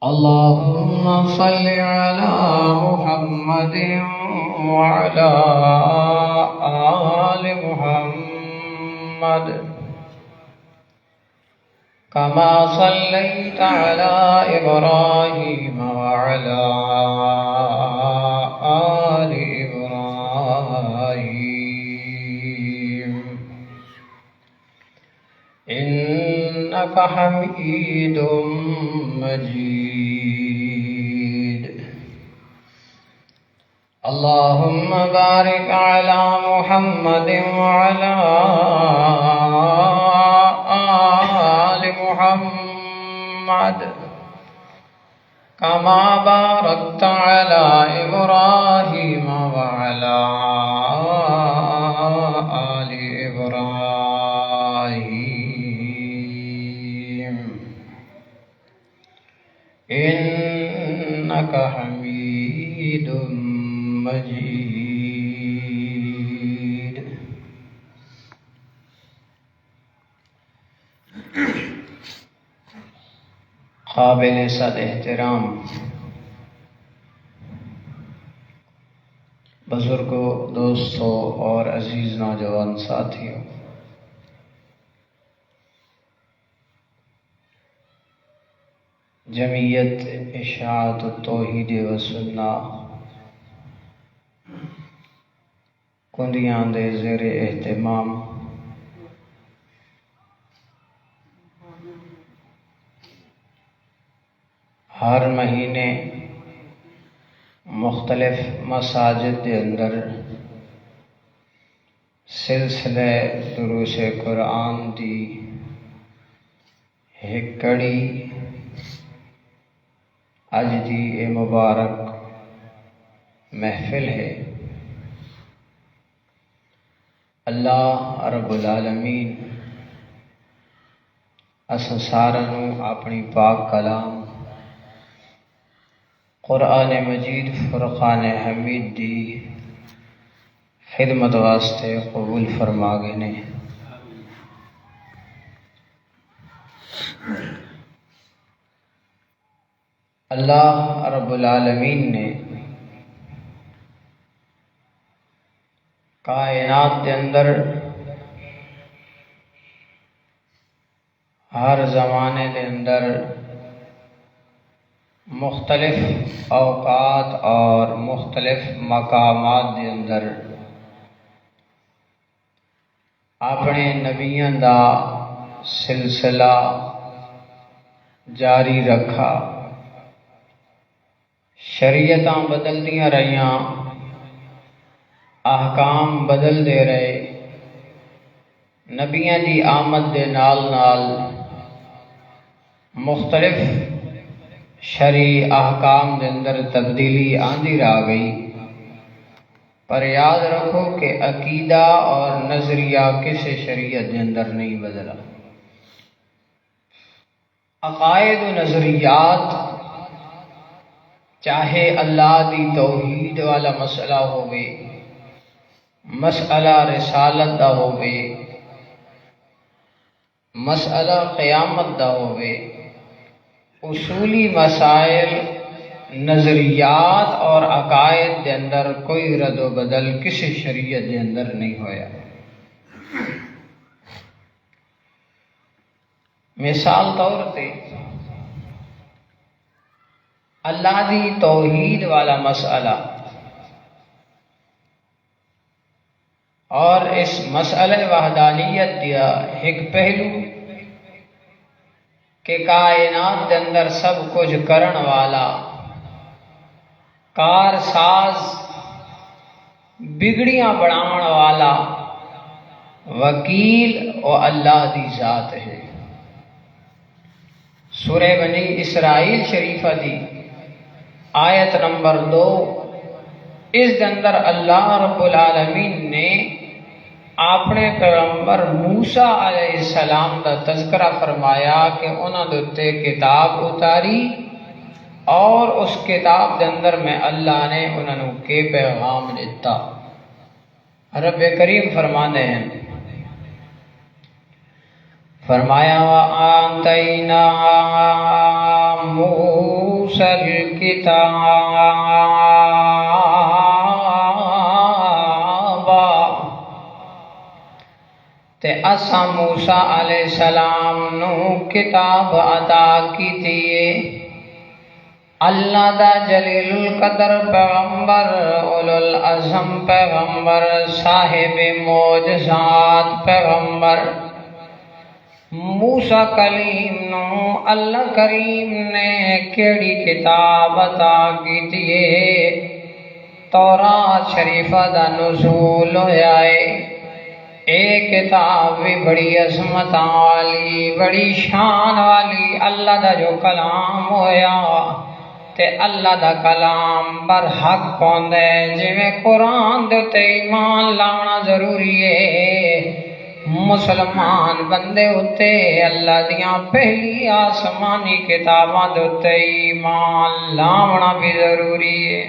اللهم صل على محمد وعلى آل محمد كما صليت على إبراهيم وعلى آل إبراهيم إنك حميد مجيد. اللهم بارك على محمد وعلى آل محمد كما باركت على إبراهيم وعلى آل إبراهيم إنك حميد مجيد. قابل صد احترام بزرگوں، دوستوں اور عزیز نوجوان ساتھیوں، جمعیت اشاعت التوحید و سنہ کندیاں دے زیر اہتمام ہر مہینے مختلف مساجد کے اندر سلسلہ دروس قرآن دی ایک کڑی اج دی اے مبارک محفل ہے. اللہ رب العالمین اساں سارا نو اپنی پاک کلام قرآن مجید فرقان حمید دی خدمت واسطے قبول فرما گئے نے. اللہ رب العالمین نے کائنات کے اندر ہر زمانے کے اندر مختلف اوقات اور مختلف مقامات کے اندر اپنے نبیوں دا سلسلہ جاری رکھا. شریعتاں بدلدیاں رہیاں، احکام بدل دے رہے. نبیاں دی آمد دے نال نال مختلف شرعی احکام دے اندر تبدیلی آندی رہ گئی. پر یاد رکھو کہ عقیدہ اور نظریہ کسی شریعت دے اندر نہیں بدلا. عقائد و نظریات چاہے اللہ دی توحید والا مسئلہ ہوئے، مسئلہ رسالت دا ہوئے، مسئلہ قیامت دا ہوئے، اصولی مسائل نظریات اور عقائد دے اندر کوئی رد و بدل کسی شریعت دے اندر نہیں ہویا. مثال طور تے اللہ دی توحید والا مسئلہ اور اس مسئلہ وحدانیت دیا ایک پہلو کہ کائنات کے اندر سب کچھ کرن والا کار ساز بگڑیاں بڑھاؤن والا وکیل و اللہ دی ذات ہے. سورہ بنی اسرائیل شریفہ دی آیت نمبر 2، اس کے اندر اللہ رب العالمین نے اپنے پیغمبر موسیٰ علیہ السلام کا تذکرہ فرمایا کہ انہوں نے تے کتاب اتاری اور اس کتاب کے اندر میں اللہ نے انہوں کے پیغام دیتا. رب کریم فرماتے ہیں فرمایا وَآتَيْنَا مُوسَى الْكِتَابَ تے اساں موسیٰ علیہ السلام نو کتاب عطا کیتی ہے۔ اللہ دا جلیل القدر پیغمبر، اولو العزم پیغمبر، صاحب معجزات پیغمبر موسیٰ کلیم نو اللہ کریم نے کیڑی کتاب عطا کیتی ہے؟ تورات شریفہ دا نزول ہویا ہے۔ ایک کتاب بھی بڑی عظمت والی، بڑی شان والی، اللہ دا جو کلام ہویا تے اللہ دا کلام برحق پوندا ہے۔ جویں قرآن دے تے ایمان لانا ضروری ہے، مسلمان بندے اتے اللہ دیاں پہلی آسمانی کتاباں دے تے ایمان لانا بھی ضروری ہے۔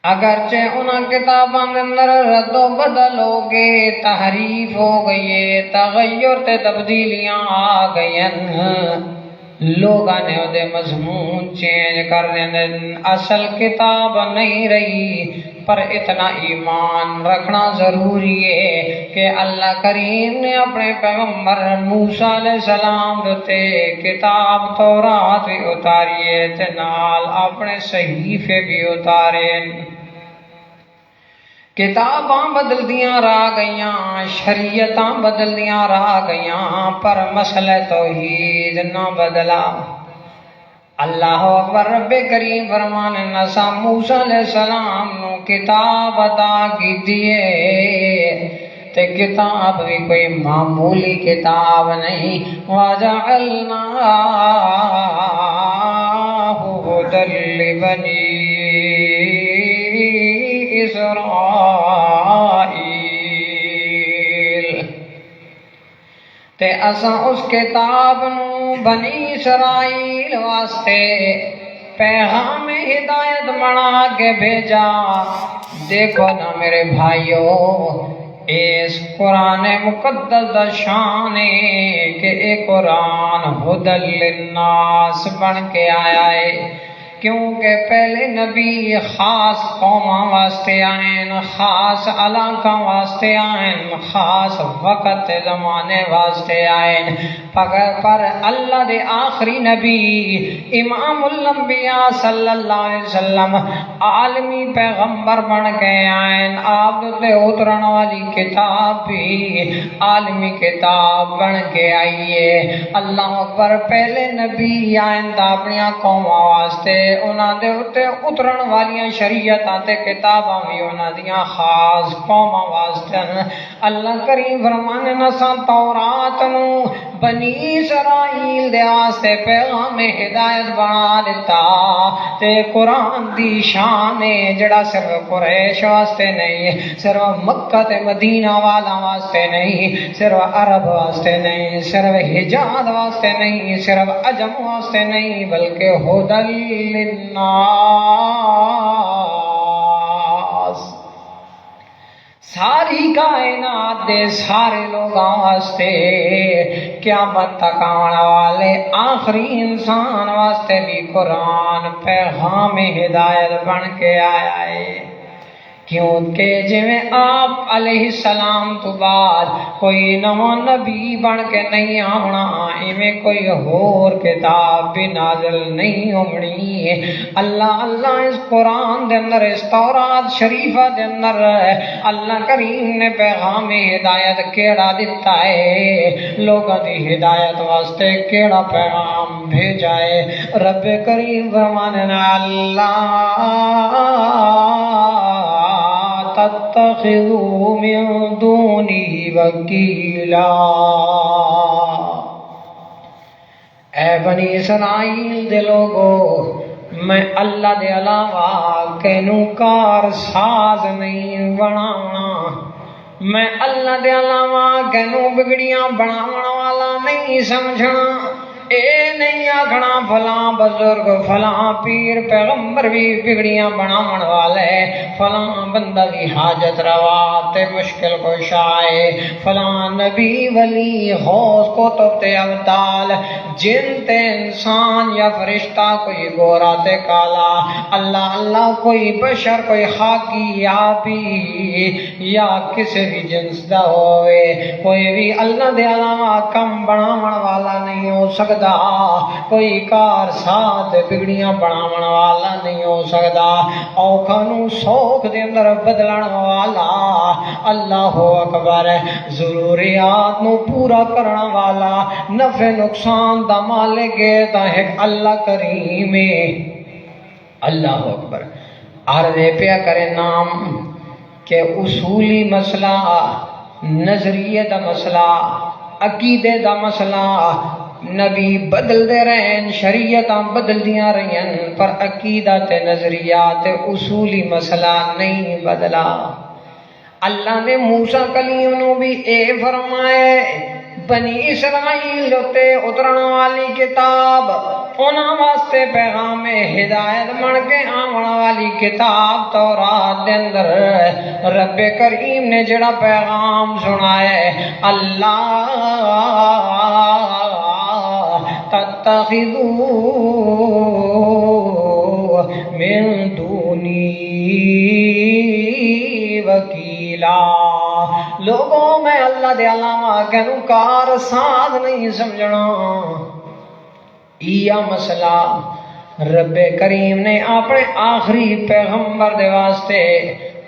اگرچہ انہاں کتاباں دے اندر رد و بدل ہو گئے، تحریف ہو گئی ہے، تغیر تے تبدیلیاں آ گئی ہیں، لوگاں نے دے مضمون چینج کر دے، اصل کتاب نہیں رہی۔ پر اتنا ایمان رکھنا ضروری ہے کہ اللہ کریم نے اپنے پیغمبر موسیٰ علیہ السلام تے کتاب تورات بھی اتاری ہے تے نال اپنے صحیفے بھی اتارے۔ کتاباں بدل دیاں رہ گئیاں، شریعتاں بدل دیاں رہ گئیاں، پر مسئلہ توحید نہ بدلا۔ اللہ اکبر۔ رب کریم فرمانے نسا موسیٰ علیہ السلام نو کتاب عطا کی دیے تے کتاب بھی کوئی معمولی کتاب نہیں۔ وَجَعَلْنَاهُ هُدًى لِّبَنِي إِسْرَائِيلَ تے اساں اس کتاب نو بنی اسرائیل واسطے پیغام ہدایت بنا کے بھیجا۔ دیکھو نا میرے بھائیو، اس قرآن مقدس دا شان ہے کہ اے قرآن ہدی للناس بن کے آیا ہے، کیونکہ پہلے نبی خاص قوماں واسطے آئیں، خاص علاقہ واسطے آئیں، خاص وقت زمانے واسطے آئیں، پر اللہ دے آخری نبی امام الانبیاء صلی اللہ علیہ وسلم عالمی پیغمبر بن کے آئیں۔ آپ دے اترن والی کتاب بھی عالمی کتاب بن کے آئیے۔ اللہ اکبر۔ پہلے نبی آئیں اپنی قوماں واسطے، انہاں دے اتے اترن والیاں شریعتاں تے کتاباں بھی انہاں دیاں خاص قوماں واسطے۔ اللہ کریم فرمانے نساں تورات نو بنی اسرائیل دے واسطے پیغام ہدایت بنا دیتا تے قرآن دی شان ہے جڑا صرف قریش واسطے نہیں، صرف مکہ تے مدینہ والا واسطے نہیں، صرف عرب واسطے نہیں، صرف حجاز واسطے نہیں، صرف عجم واسطے نہیں، بلکہ ہدی للناس، ساری کائنات دے سارے لوگاں واسطے، قیامت تک آنے والے آخری انسان واسطے بھی قرآن پیغام ہدایت بن کے آیا ہے۔ کیونکہ جویں آپ علیہ السلام تو بعد کوئی نواں نبی بن کے نہیں آنا، ایویں کوئی اور کتاب بھی نازل نہیں ہونی۔ اللہ اس قرآن دے اندر، اس تورات شریفہ دے اندر اللہ کریم نے پیغام ہدایت کیڑا دیتا ہے، لوگوں دی ہدایت واسطے کیڑا پیغام بھیجا ہے۔ رب کریم فرمانے اللہ تتخذوا من دونی وکیلا، اے بنی اسرائیل دے لوگو، میں اللہ دے علاوہ کینوں کار ساز نہیں بناونا، میں اللہ دے علاوہ کینوں بگڑیاں بناون والا نہیں سمجھنا، اے نہیں آکھنا فلاں بزرگ فلاں پیر پیغمبر بھی بگڑیاں بناون والے، فلاں بندہ بھی حاجت روا تے مشکل کشا ہے، فلاں نبی ولی غوث کتب تے ابدال جن تے انسان یا فرشتہ، کوئی گورا تے کالا، اللہ اللہ کوئی بشر کوئی خاکی یا بھی یا کسی بھی جنس دا ہوئے، کوئی بھی اللہ دے علاوہ کم بناون والا نہیں ہو سکتا، کوئی کار ساتھ بگڑیاں بناون والا نہیں ہو سکتا، اوکھاں نو سوکھ دے اندر بدلن والا اللہ اکبر، ضروریات نو پورا کرنا والا، نفع نقصان دا مالک دا ہے اللہ کریم ہے۔ اللہ اکبر۔ عرض پیا کرے نام کہ اصولی مسئلہ، نظریے دا مسئلہ، عقیدے دا مسئلہ، نبی بدل دے رہے ہیں، شریعتاں بدل دیاں رہی ہیں، پر عقیدہ تے نظریات اصولی مسئلہ نہیں بدلا۔ اللہ نے موسیٰ کلیم نو بھی اے فرمائے، بنی اسرائیل تے اترن والی کتاب، انہاں واسطے پیغام ہدایت بن کے آون والی کتاب تورات دے اندر رب کریم نے جڑا پیغام سنایا، اللہ تتخذوا من دونی وکیلا، لوگوں میں اللہ دے علاوہ کہنوں کار ساز نہیں سمجھنا۔ یہ مسئلہ رب کریم نے اپنے آخری پیغمبر دے واسطے،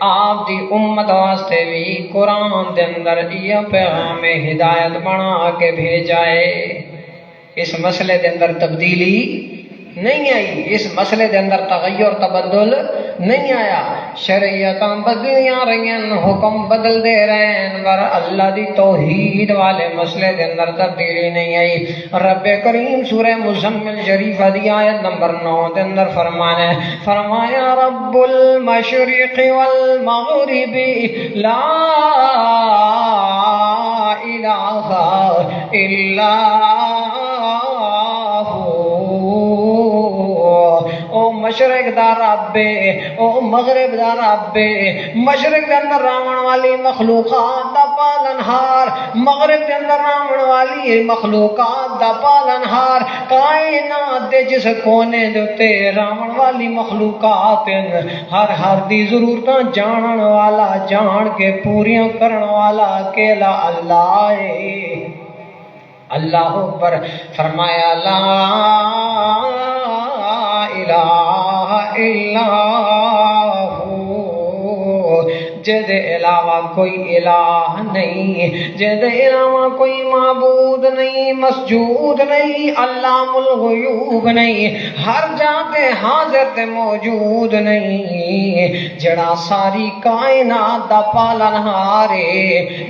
آپ دی امت واسطے بھی قرآن دے اندر یہ پیغام ہدایت بنا کے بھیجا ہے۔ اس مسئلے دے اندر تبدیلی نہیں آئی، اس مسئلے دے اندر تغیر تبدل نہیں آیا، شریعتاں بدلیاں رہی ہیں، حکم بدل دے رہے ہیں، پر اللہ دی توحید والے مسئلے دے اندر تبدیلی نہیں آئی۔ رب کریم سورہ مزمل شریفہ دی آیت نمبر 9 دے اندر فرمایا رب المشرق والمغرب لا الہ الا مشرق دا رب، او مغرب دا رب، مشرق دے اندر راون والی مخلوقات دا پالنہار، مغرب دے اندر راون والی مخلوقات دا پالنہار، کائنات دے جس کونے دے تے راون والی مخلوقات ہر دی ضرورتاں جانن والا، جان کے پوریاں کرن والا اکیلا اللہ ہے۔ اللہ اکبر۔ فرمایا لا الہ الا جد علاوہ کوئی الہ نہیں، جد علاوہ کوئی معبود نہیں، مسجود نہیں، علام الغیوب نہیں، ہر جاتے حاضر تے موجود نہیں، جڑا ساری کائنات دا پالنہار ہے،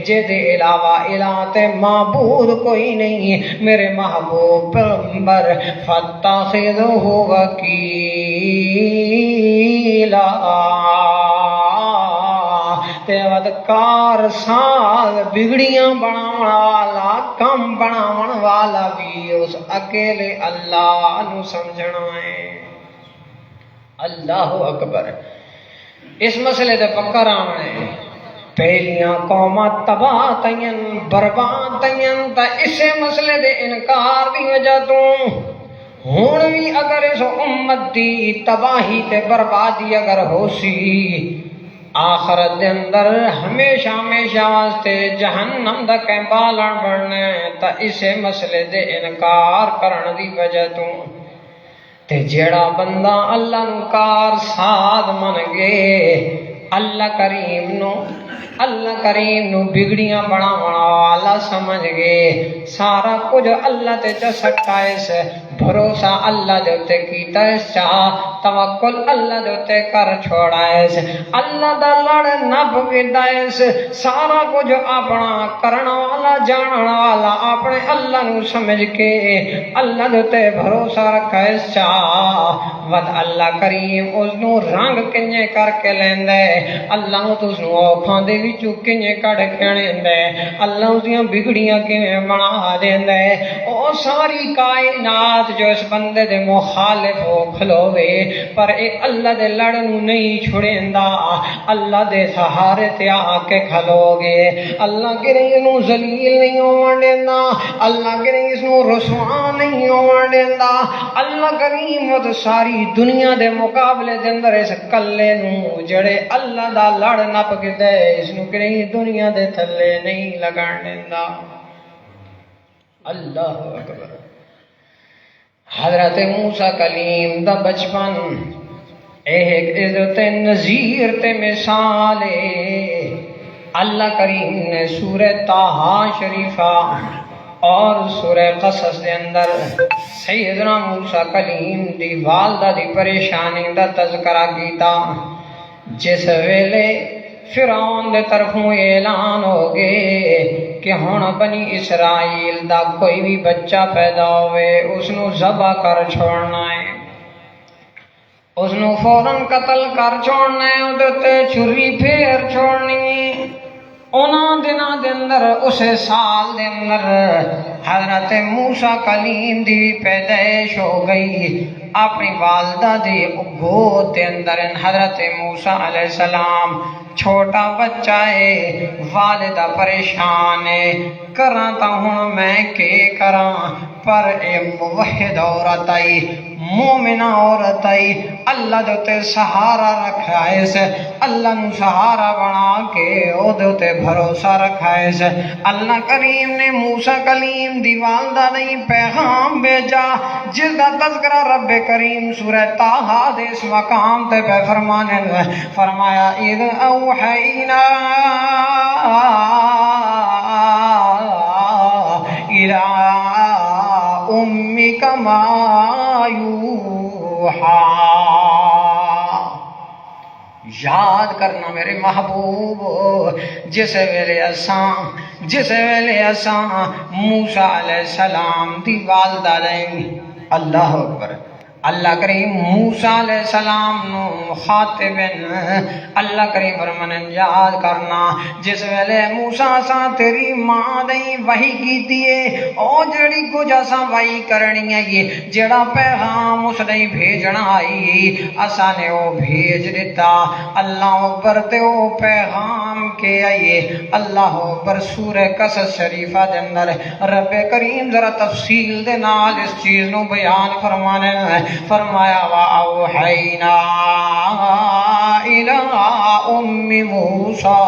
جد علاوہ الہ تے معبود کوئی نہیں، میرے محبوب پیغمبر فاتخذہ وکیلا، تیوت کار ساز بگڑیاں بناون والا، کم بناون والا بھی اس اکیلے اللہ نو سمجھنا ہے۔ اللہ اکبر۔ اس مسئلے دے پکا راونے پہلیاں قوماں تباہ تیاں برباد تیاں، تا اسے مسئلے دے انکار دی وجہ تو ہون بھی اگر اس امت دی تباہی تے بربادی اگر ہو سی، آخرت دے اندر ہمیشہ ہمیشہ واسطے جہنم دا کہیں بالن بڑھنے، تا اسے مسئلے دے انکار کرن دی وجہ تو تے جیڑا بندہ اللہ نو کار ساتھ من گے، اللہ کریم نو بگڑیاں بناون والا سمجھ گے، سارا کچھ اللہ تے سٹائے سے، بھروسہ اللہ دے تے کیتا ہے، توکل اللہ دے تے کر چھوڑا ہے، اللہ دا لڑ نب گدا ہے، سارا کچھ اپنا کرن والا جانن والا اپنے اللہ نو سمجھ کے اللہ دے تے بھروسہ رکھا ہے، ود اللہ کریم اس نو رنگ کنجے کر کے لیندا ہے، اللہ اس نو اوکھاں دے وچوں کنجے کڈ کے لیندا ہے، اللہ اس دیاں بگڑیاں کیویں بنا دیندا ہے، او او ساری کائنات جو اس بندے دے مخالف ہو کھلوے پر اے اللہ دے لڑ نو نہیں چھڑیندا، اللہ دے سہارے تے آ کے کھلو گے، اللہ کرے نو ذلیل نہیں ہون دیندا، اللہ کرے اس نو رسوا نہیں ہون دیندا، اللہ کریم ود ساری دنیا دے مقابلے دے اندر اس کلے نو جڑے اللہ دا لڑ نپ کے دے اس نو کرے دنیا دے تھلے نہیں لگن دیندا۔ اللہ اکبر۔ حضرت موسیٰ کلیم دا بچپن ایک عزت نظیر تے مثال ہے۔ اللہ کریم نے سورہ طٰہٰ شریفہ اور سورہ قصص دے اندر سیدنا موسیٰ کلیم دی والدہ دی پریشانی دا تذکرہ کیتا، جس ویلے فرعون دے طرفوں اعلان ہو گئے کہ ہن بنی اسرائیل دا کوئی بھی بچہ پیدا ہوئے اس نو ذبح کر چھوڑنا ہے، اس نو فوراً قتل کر چھوڑنا ہے، اودے تے چھری پھیر چھوڑنی ہے۔ انہاں دناں دے اندر اسے سال دے اندر حضرت موسیٰ کلیم دی پیدائش ہو گئی۔ اپنی والدہ دی گود دے اندر حضرت موسیٰ علیہ السلام چھوٹا بچہ ہے، والدہ پریشان ہے، کراں تا ہن میں کے کراں، پر اے موحد عورت آئی، مومنہ عورت آئی، اللہ دے تے سہارا رکھا ہے، اللہ نو سہارا بنا کے او دے تے بھروسہ رکھا ہے۔ اللہ کریم نے موسیٰ کلیم دی والدہ نے پیغام بھیجا جس دا تذکرہ رب کریم سورہ طٰہٰ دے اس مقام تے پہ فرمانے فرمایا اذ اوحینا الی امک ما یوحی۔ یاد کرنا میرے محبوب جس ویلے اساں موسیٰ علیہ السلام دی والدہ لیں، اللہ اکبر، اللہ کریم موسیٰ علیہ السلام نو خاطبن اللہ کریم فرمانن یاد کرنا جس ویلے موسیٰ اساں تیری ماں دیں وحی کی دیئے او جڑی کچھ اساں وحی کرنی ہے یہ جڑا پیغام اس دیں بھیجنا آئی اساں نے او بھیج دیتا۔ اللہ اکبر تے او پیغام کے آئیے اللہ اکبر۔ سورہ قصص شریفہ دے اندر رب کریم ذرا تفصیل دے نال اس چیز نو بیان فرمانے فرمایا وَأَوْحَيْنَا إِلَىٰ أُمِّ مُوسَىٰ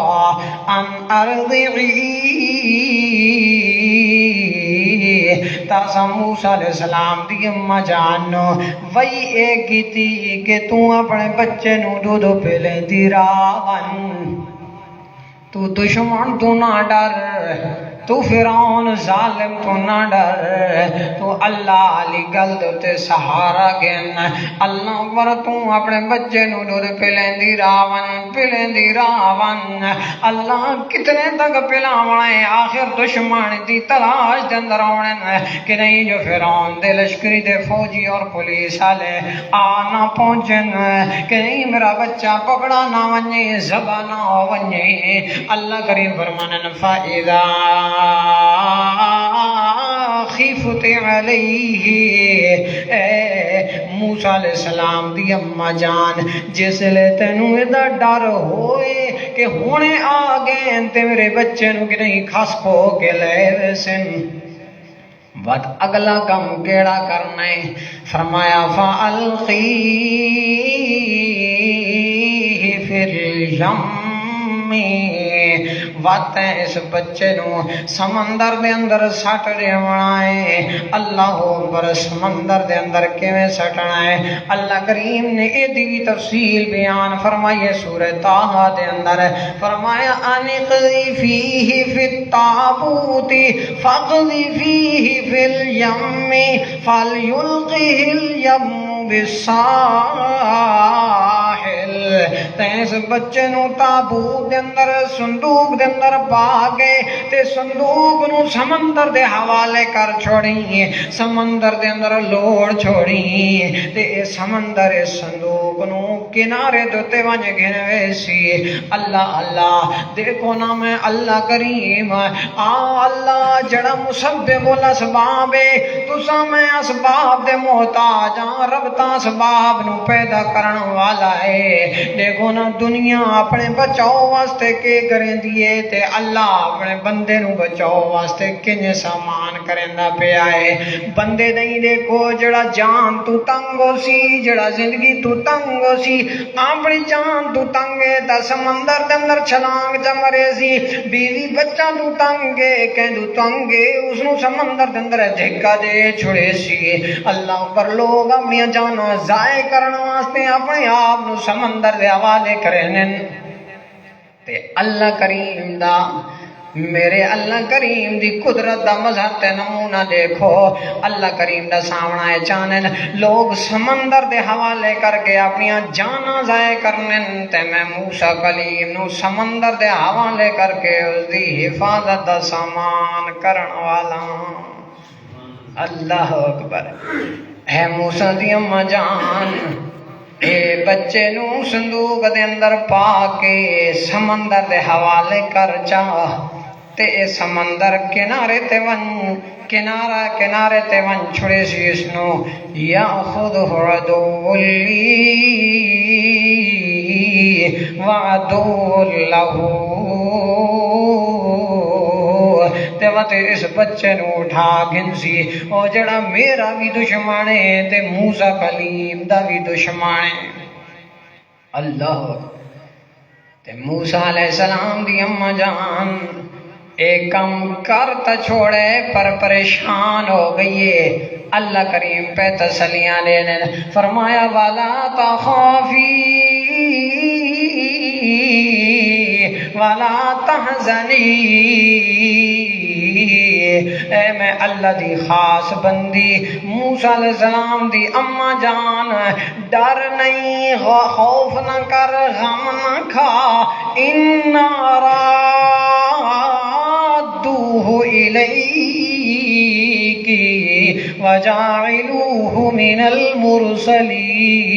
أَنْ أَرْضِعِيهِ۔ تاسا موسیٰ علیہ السلام دی اماں جانو وہی ایک کیتی کہ تو اپنے بچے نو دودھ پلے دی راون، تو دشمن تو نہ ڈر، تو فرعون ظالم تو نہ ڈر، تو اللہ علی گل تے سہارا گن، اللہ اکبر۔ تو اپنے بچے نو دودھ پلیندی راون، اللہ کتنے تک پلاونا ہے، آخر دشمن دی تلاش دے اندر آنے کہ نہیں جو فرعون دے لشکری دے فوجی اور پولیس والے آنا پہنچن کہ نہیں میرا بچہ پکڑا نہ ونجے ذبح نہ ونجے۔ اللہ کریم فرمانن فَإِذَا خِفْتِ عَلَيْهِ، اے موسیٰ علیہ السلام دی اماں جان جس لے تینوں ادا ڈر ہوئے کہ ہونے آگئے تے میرے بچے نو کہ نہیں کھس پو کے لے ویسن، بات اگلا کم کیڑا کرنا ہے؟ فرمایا فَأَلْقِيهِ فِي الْيَمِّ، وات اس بچے نو سمندر دے اندر سٹ دیونا ہے۔ اللہ اکبر، سمندر دے اندر کیویں سٹنا ہے؟ اللہ کریم نے ایدی بھی تفصیل بیان فرمائی سورہ طٰہٰ دے اندر، فرمایا انقذی فیہ فی التابوت فاقذی فیہ فی الیم فلیلقہ الیم بالساحل۔ تیس بچے نو تابوت دے اندر صندوق دے اندر پا گئے تے صندوق نو سمندر دے حوالے کر چھوڑی، سمندر دے اندر لوڑ چھوڑی تے سمندر اس صندوق نو کنارے دوتے ونج گھنوے سی اللہ اللہ دیکھو نا میں اللہ کریم اللہ جڑا مسبب الاسباب تسا میں اسباب دے محتاج رب تا اسباب نو پیدا کرن والا ہے دیکھو نا دنیا اپنے بچاؤ واسطے کے کریں دیے تے اللہ اپنے بندے نو بچاؤ واسطے کنج سامان کرندا پیا ہے بندے نہیں دیکھو جڑا جان تو تنگ ہو سی جڑا زندگی تو تنگ ہو سی اپنی جان تو تنگ ہے تا سمندر دے اندر چھلانگ جا مرے سی بیوی بچہ تو تنگ ہے کہندو تنگ ہے اس نو سمندر دے اندر دھکا دے چھڑے سی اللہ پر لوگ اپنی جاناں ضائع کرن واسطے اپنے آپ نو سمندر دے حوالے کرن تے اللہ کریم دا میرے اللہ کریم دی قدرت دا مظہر تے نمونہ دیکھو اللہ کریم دا سامنا ہے چانن لوگ سمندر دے حوالے کر کے اپنی جاناں ضائع کرنن تے میں موسیٰ کلیم نو سمندر دے حوالے کر کے اس دی حفاظت دا سامان کرن والا اللہ اکبر اے موسیٰ دی اماں جان اے بچے نو صندوق دے اندر پا کے سمندر دے حوالے کر چاہ تے اے سمندر کنارے تے ون کنارے تے ون چھڑے سی اس نو یاخذہ عدو لی وعدو لہو تے وتے اس بچے نو اٹھا گنسی او جڑا میرا بھی دشمن ہے تے موسیٰ کلیم دا بھی دشمن ہے اللہ تے موسیٰ علیہ السلام دی اماں جان ایک کم کرتا چھوڑے پر پریشان ہو گئی ہے اللہ کریم پہ تسلیاں لینے فرمایا والا تخافی ولا تحزنی اے میں اللہ دی خاص بندی موسیٰ علیہ السلام دی اماں جان ڈر نہیں خوف نہ کر غم نہ کھا اِنَّا رَادُّوهُ إِلَيْكِ وَجَاعِلُوهُ مِنَ الْمُرْسَلِينَ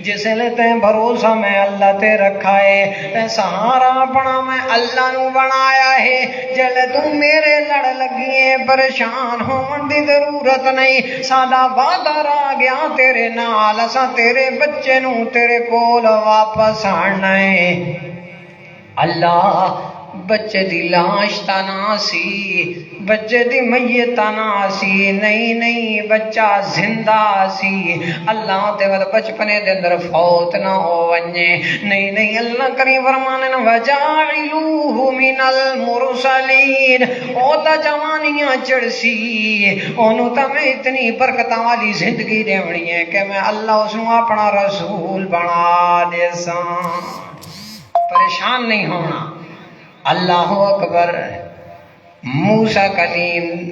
جس لیتے بھروسہ میں اللہ تے رکھا ہے تے سہارا اپنا میں اللہ نو بنایا ہے جلے تم میرے لڑ لگیے پریشان ہون دی ضرورت نہیں سادہ وعدہ را گیا تیرے نال اسا تیرے بچے نو تیرے کول واپس آنا ہے اللہ بچے دی لاش تانا سی بچے دی میت تانا سی نہیں بچہ زندہ سی اللہ دے ود بچپنے دے اندر فوت نہ ہو ونجے نہیں اللہ کریم فرمانے وجاعلوہ من المرسلین او تا جوانیاں چڑسی اونوں تا میں اتنی برکتاں والی زندگی دیونی ہے کہ میں اللہ اس نو اپنا رسول بنا دے ساں پریشان نہیں ہونا اللہ اکبر موسیٰ کلیم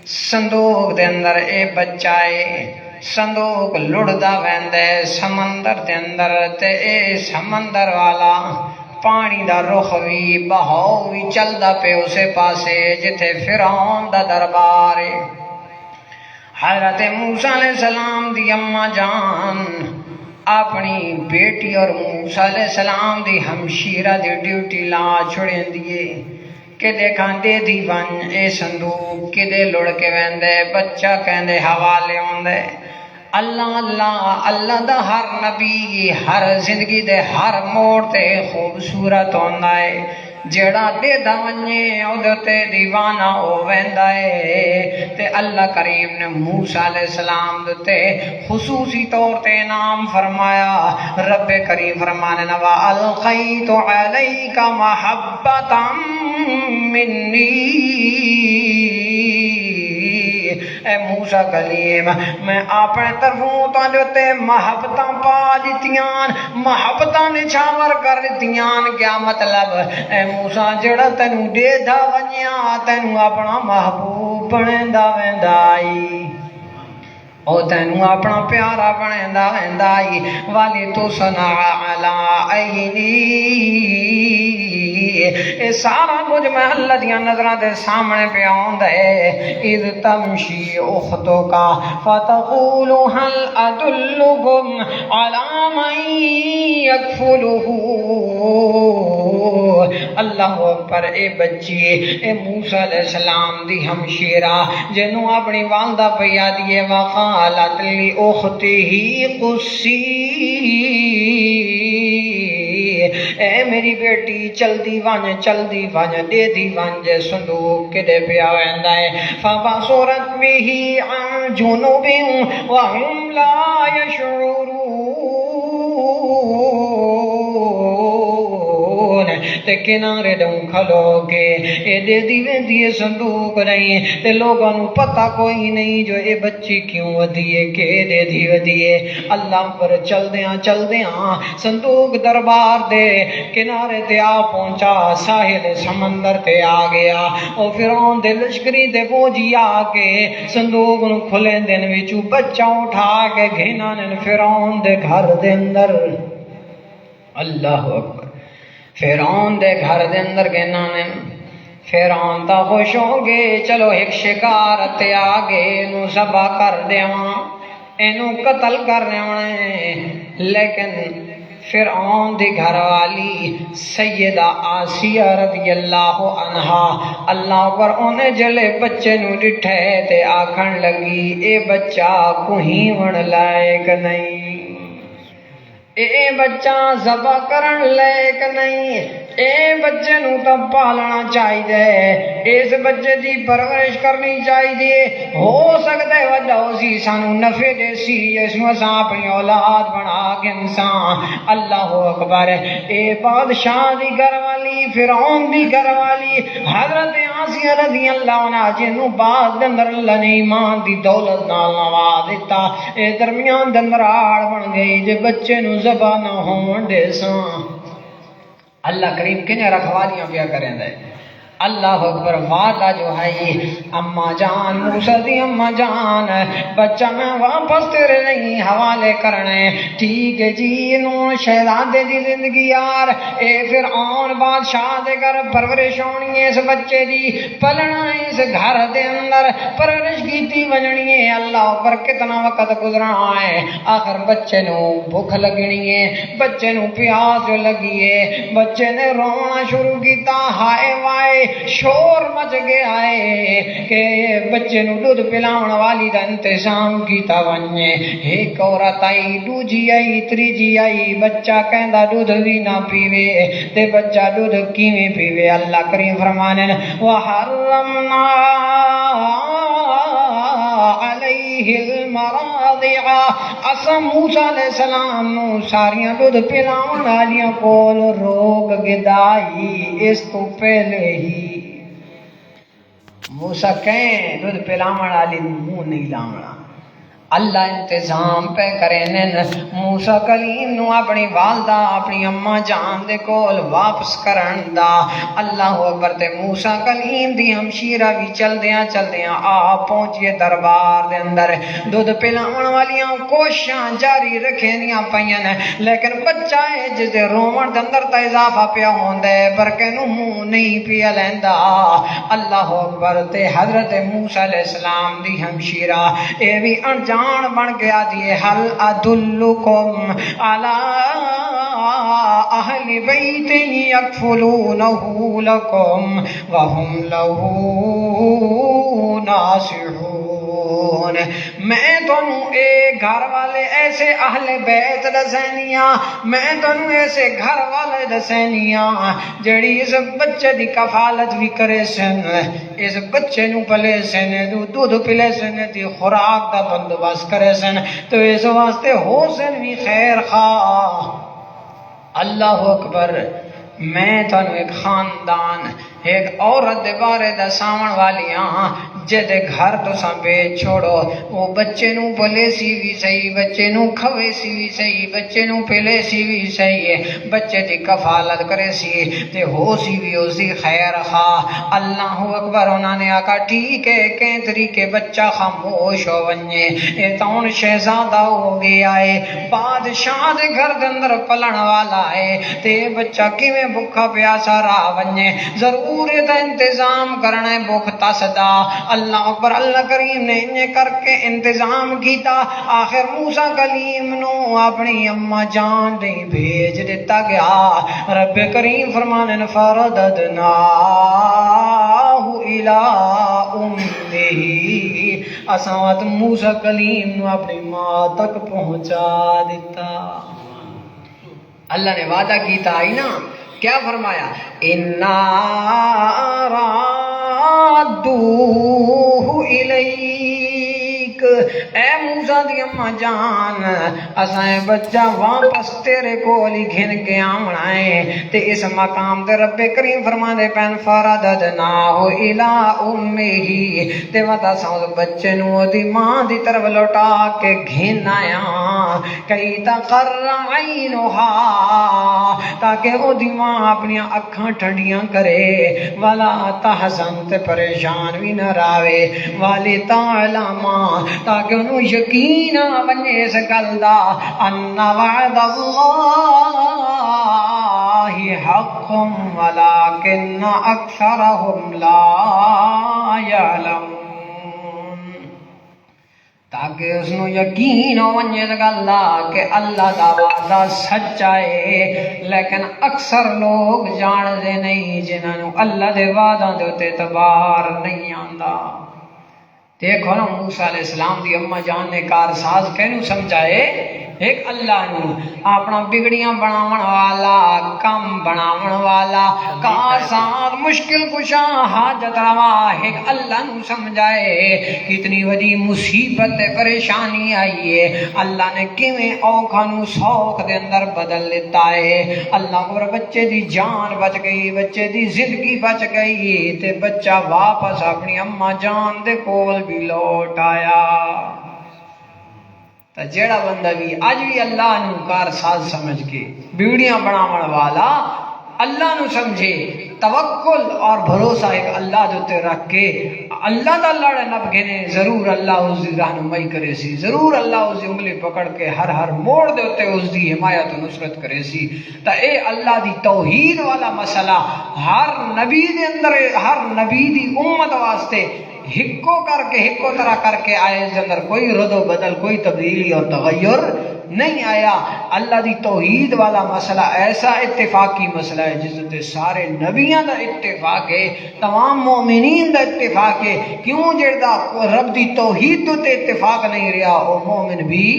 صندوق دے اندر اے بچہ ہے صندوق لڑدا ویندے سمندر دے اندر تے اے سمندر والا پانی دا رخ وی بہاؤ وی چلدا پے اسے پاسے جتھے فرعون دا دربار ہے حضرت موسیٰ علیہ السلام دی اماں جان اپنی بیٹی اور موسیٰ علیہ السلام دی ہمشیرہ دی ڈیوٹی لا چھڑیں دیئے کہ دیکھاں دے دی ون اے صندوق کہ دے لڑ کے ویندے بچہ کہندے حوالے ہوندے اللہ دا ہر نبی ہر زندگی دے ہر موڑ تے خوبصورت ہوندا ہے جڑا دے دا ونجے او تے دیوانہ ہو ویندا ہے تے اللہ کریم نے موسیٰ علیہ السلام تے خصوصی طور تے نام فرمایا رب کریم فرمانے نوا القیت علیک محبتا منی اے موسیٰ کلیم میں اپنے طرفوں تو تے محبتاں پا دیتیاں محبتاں نچھاور کر دیتیاں کیا مطلب اے موسیٰ جڑا تینوں دے دا ونیا تینوں اپنا محبوب بنیندا ویندائی او تینوں اپنا پیارا بنیندا ویندائی والی تو سنا علی عینی اے سارا کچھ میں اللہ دیاں نظراں دے سامنے پہ آوندا ہے اذ تمشی اختک فتقول هل ادلکم علی من یکفلہ اللہ اکبر اے بچی اے موسیٰ علیہ السلام دی ہمشیرہ جنوں اپنی والدہ پیا دیے وقالت لی اختی ہی قصی اے میری بیٹی چلدی ون دے دی ون جے صندوق کدے پیا ویندا ہے فبصرت به عن جنوب وهم لا يشعرون تے کنارے دوں کھلو کے اے دے دی ویندی صندوق نہیں تے لوگوں نوں پتہ کوئی نہیں جو اے بچی کیوں ودیے کہ دے دی ودیے اللہ پر چلدیاں صندوق دربار دے کنارے تے آ پہنچا ساحل سمندر تے آ گیا او فرعون دے لشکری دے فوجی آ کے صندوق نوں کھلے دن وچوں بچہ اٹھا کے گھنا نے فرعون دے گھر دے اندر اللہ اکبر فرعون دے گھر دے اندر گھنا نے فرعون تا خوش ہو گئے چلو ایک شکار تے آگے نو ذبح کر دیواں اینو قتل کر دیواں لیکن فرعون دی گھر والی سیدہ آسیہ رضی اللہ عنہا اللہ پر انہیں جلے بچے نو ڈٹھے تے آکھن لگی اے بچہ کوہیں ون لائق نہیں اے بچہ ذبح کرن لائق نہیں اے بچے نو تو پالنا چاہیے اس بچے دی پرورش کرنی چاہیے ہو سکتا ہے وجہ اسی سانو نفع دے سی اس میں اساں اپنی اولاد بنا کے انسان اللہ اکبر اے بادشاہ دی گھر والی فرعون دی گھر والی حضرت آسیہ رضی اللہ عنہ جنوں بعد اندر اللہ نے ایمان دی دولت نال نواز دیتا اے درمیان دن راڑ بن گئی جے بچے نو ذبح نہ ہون دے ساں اللہ کریم کنے رکھوالیاں پیا کریں دے اللہ اکبر وعدہ جو ہے اما جان موسیٰ دی اما جان بچہ میں واپس تیرے نہیں حوالے کرنے ٹھیک ہے جی نو شہزادے دی زندگی یار اے فرعون بادشاہ دے گھر پرورش ہونی ہے اس بچے دی پلنا اس گھر دے اندر پرورش کیتی ونجنی ہے اللہ پر کتنا وقت گزرنا ہے آخر بچے نو بھوک لگنی ہے بچے نو پیاس لگی ہے بچے نے رونا شروع کیتا ہائے وائے شور مچ گیا ہے کہ بچے نو دودھ پلاون والی دا انتظام کیتا ونجے ایک عورت آئی دوجی آئی تریجی آئی بچہ کہندا دودھ بھی نہ پیوے تے بچہ دودھ کیویں پیوے اللہ کریم فرمانے وحرمنا علیہ المراضع اسا موسیٰ علیہ السلام نو ساریاں دودھ پلاون والیاں کول روک گدائی اس تو پہلے ہی موسیٰ کہیں دودھ پلاون والی منہ نہیں لاونا اللہ انتظام پہ کریں موسیٰ کلیم نو اپنی والدہ اپنی اماں جان دے کول واپس کرن دا اللہ اکبر تے موسیٰ کلیم دی ہمشیرہ بھی چل دیاں آ پہنچیے دربار دے اندر دودھ پلاون والیاں کوشاں جاری رکھیں دیاں پئیاں لیکن بچہ ہے جس دے رومن دے اندر تا اضافہ پیا ہوندے پر کینو منہ نہیں پیا لیندا اللہ اکبر تے حضرت موسیٰ علیہ السلام دی ہمشیرہ اے بھی انجام بن گیا دیے حل ادلکم علی اہل بیت یکفلونہ لکم وہم لہ ناصحون میں تنوں اے گھر والے ایسے اہل بیت دسینیاں میں تنوں ایسے گھر والے دسینیاں جڑی اس بچے دی کفالت بھی کرے سن اس بچے نو پلے سن دودھ پلے سن دی خوراک دا بندوبست کرے سن تو اس واسطے ہو سن بھی خیر خواہ اللہ اکبر میں تنوں ایک خاندان ایک عورت دے بارے دساون والیاں جدے گھر تو ساں بھیج چھوڑو وہ بچے نو بلے سی بھی صحیح بچے نو کھوے سی بھی صحیح بچے نو پلے سی بھی صحیح ہے بچے دی کفالت کرے سی تے ہو سی بھی اس دی خیر خواہ اللہ اکبر انہوں نے آکا ٹھیک ہے کہیں طریقے بچہ خاموش ہو ونجے اے تون شہزادہ ہو گیا ہے بادشاہ دے گھر دے اندر پلن والا ہے تے بچہ کیویں بھکھا پیاسا راہ ونجے ضرور دا انتظام کرنا بھوک تسدا اللہ اکبر اللہ کریم نے انجے کر کے انتظام کیتا آخر موسیٰ کلیم نو اپنی اماں جان دے بھیج دیتا گیا رب کریم فرمانے فرددناہ الى امہ اساوات موسیٰ کلیم نو اپنی ماں تک پہنچا دیتا اللہ نے وعدہ کیتا آئی نا کیا فرمایا اِنَّا رَادُّوهُ إِلَيْكَ اے موسیٰ دی اماں جان اسائیں بچہ واپس تیرے کولی گھن کے آمنا ہے تے اس مقام تے رب کریم فرما دے پین فرددناہ الى امہی تے وطا ساؤں بچے نو دی ماں دی طرف لوٹا کے گھن آیا کئی تقر عینہا تاکہ وہ دی ماں اپنی اکھاں ٹھنڈیاں کرے والا تحزن تے پریشان بھی نہ راوے والی تعلمہ تاکہ انہوں یقین بنے اس گلدہ ان وعد اللہ حق ولكن اکثرهم لا يعلمون تاکہ اس نو یقین ہو ونجے گلا کہ اللہ دا وعدہ سچا ہے لیکن اکثر لوگ جان دے نہیں جنہاں نو اللہ دے وعدہ دے تے اعتبار نہیں آندا دیکھو نا موسیٰ علیہ السلام دی اماں جان نے کارساز کہنو سمجھائے ایک اللہ نو اپنا بگڑیاں بناون والا کم بناون والا کارساز مشکل کشا حاجت روا ایک اللہ نو سمجھائے کتنی وڈی مصیبت پریشانی آئی ہے اللہ نے کیویں اوکھا نو سوکھ دے اندر بدل لیتا ہے اللہ کو بچے دی جان بچ گئی بچے دی زندگی بچ گئی تے بچہ واپس اپنی اماں جان دے کول بھی لوٹ آیا تا جیڑا بندہ بھی آج بھی اللہ نو کار ساز سمجھ کے بیڑیاں بناون والا اللہ نو سمجھے توکل اور بھروسہ ایک اللہ دوتے رکھ کے اللہ دا لڑ نب گھنے ضرور اللہ اس دی رہنمائی کرے سی ضرور اللہ اس دی انگلی پکڑ کے ہر موڑ دوتے اس دی حمایت و نصرت کرے سی تا اے اللہ دی توحید والا مسئلہ ہر نبی دے اندر ہر نبی دی امت واسطے ہکو کر کے ہکو طرح کر کے آئے اس اندر کوئی رد و بدل کوئی تبدیلی اور تغیر نہیں آیا اللہ دی توحید والا مسئلہ ایسا اتفاقی مسئلہ ہے جس تے سارے نبیاں دا اتفاق ہے تمام مومنین دا اتفاق ہے کیوں جڑا رب دی توحید تے اتفاق نہیں رہا وہ مومن بھی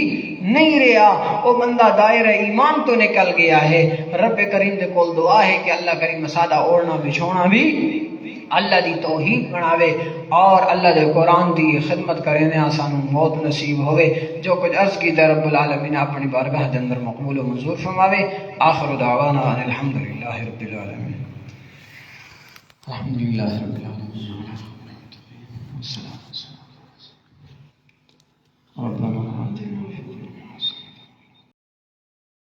نہیں رہا وہ بندہ دائرہ ایمان تو نکل گیا ہے رب کریم دے کول دعا ہے کہ اللہ کریم سادہ اوڑنا بچھونا بھی اللہ دی توحید بناوے اور اللہ دے قرآن دی خدمت کرنے آسانوں موت نصیب ہوئے جو کچھ عرض کی در رب العالمین اپنی بارگاہ دے اندر مقبول و منظور فرماوے آخر دعوانا ان الحمدللہ رب العالمین الحمدللہ رب العالمین